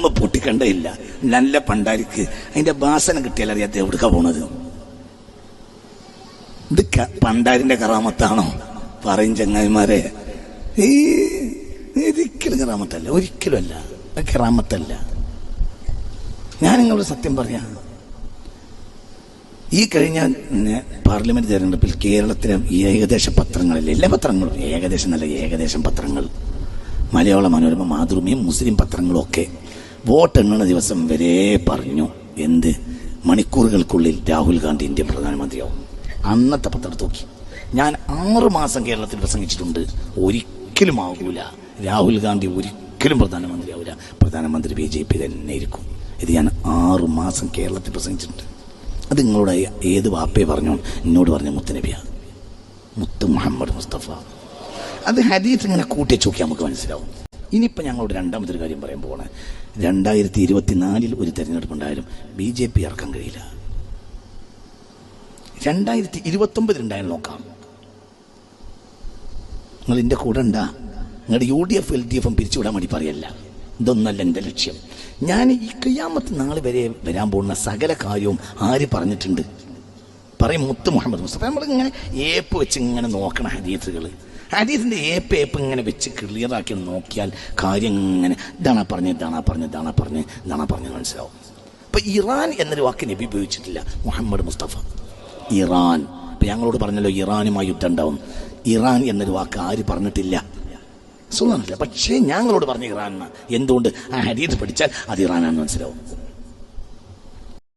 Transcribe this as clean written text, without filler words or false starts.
നമ്മ പൊട്ടിക്കണ്ടയില്ല. നല്ല പണ്ടാരിക്ക് അതിന്റെ വാസന കിട്ടിയാൽ അറിയാത്ത എവിടുക്ക പോണത്. ഇത് പണ്ടാരിന്റെ കറാമത്താണോ? പറയും ചങ്ങായിമാരെ, ഒരിക്കലും കറാമത്തല്ല, ഒരിക്കലും അല്ല, കറാമത്തല്ല. ഞാൻ നിങ്ങളോട് സത്യം പറയാം, ഈ കഴിഞ്ഞ പാർലമെന്റ് തെരഞ്ഞെടുപ്പിൽ കേരളത്തിലെ ഏകദേശ പത്രങ്ങളിൽ, എല്ലാ പത്രങ്ങളും ഏകദേശം പത്രങ്ങൾ, മലയാള മനോരമ, മാതൃഭൂമിയും മുസ്ലിം പത്രങ്ങളും ഒക്കെ വോട്ടെണ്ണുന്ന ദിവസം വരെ പറഞ്ഞു എന്ത്, മണിക്കൂറുകൾക്കുള്ളിൽ രാഹുൽ ഗാന്ധി ഇന്ത്യൻ പ്രധാനമന്ത്രിയാവും. അന്നത്തെ പത്രം നോക്കി. ഞാൻ 6 മാസം കേരളത്തിൽ പ്രസംഗിച്ചിട്ടുണ്ട്. ഒരിക്കലും ആകൂല, രാഹുൽ ഗാന്ധി ഒരിക്കലും പ്രധാനമന്ത്രിയാവില്ല, പ്രധാനമന്ത്രി BJP തന്നെ ഇരിക്കും. ഇത് ഞാൻ 6 മാസം കേരളത്തിൽ പ്രസംഗിച്ചിട്ടുണ്ട്. അത് നിങ്ങളോട് ഏത് വാപ്പയെ പറഞ്ഞോ? എന്നോട് പറഞ്ഞ മുത്തുനബിയ, മുത്ത് മുഹമ്മദ് മുസ്തഫ. അത് ഹദീസ് ഇങ്ങനെ കൂട്ടി നോക്കിയാൽ നമുക്ക് മനസ്സിലാവും. ഇനിയിപ്പോൾ ഞങ്ങളോട് രണ്ടാമതൊരു കാര്യം പറയാൻ പോകണേ. 2024 ഒരു തെരഞ്ഞെടുപ്പ് ഉണ്ടായാലും BJP ഇറക്കാൻ കഴിയില്ല. 2029 ഉണ്ടായാലും നോക്കാം. നിങ്ങൾ എൻ്റെ കൂടെ ഉണ്ടാ? നിങ്ങളുടെ UDF LDF പിരിച്ചുവിടാൻ വേണ്ടി പറയല്ല. ഇതൊന്നല്ല എൻ്റെ ലക്ഷ്യം. ഞാൻ ഈ ഖിയാമത്ത് നാൾ വരെ വരാൻ പോകുന്ന സകല കാര്യവും ആര് പറഞ്ഞിട്ടുണ്ട്? പറയും മുത്ത് മുഹമ്മദ് മുസ്തഫ. നമ്മളിങ്ങനെ ഏപ്പ് വെച്ച് ഇങ്ങനെ നോക്കണം ഹദീസുകൾ. ഹദീസിൻ്റെ ഏപ്പ് ഇങ്ങനെ വെച്ച് ക്ലിയറാക്കി നോക്കിയാൽ കാര്യം ഇങ്ങനെ ഇതാണാ പറഞ്ഞ് മനസ്സിലാവും. ഇപ്പം ഇറാൻ എന്നൊരു വാക്ക് നബി ഉപയോഗിച്ചിട്ടില്ല, മുഹമ്മദ് മുസ്തഫ. ഇറാൻ, ഇപ്പം ഞങ്ങളോട് പറഞ്ഞല്ലോ ഇറാനുമായി യുദ്ധം ഉണ്ടാവും. ഇറാൻ എന്നൊരു വാക്ക് ആര് പറഞ്ഞിട്ടില്ല? സുഖമില്ല. പക്ഷേ ഞങ്ങളോട് പറഞ്ഞ ഇറാൻ. എന്തുകൊണ്ട്? ആ ഹദീസ് പഠിച്ചാൽ അത് ഇറാനാണെന്ന് മനസ്സിലാവും.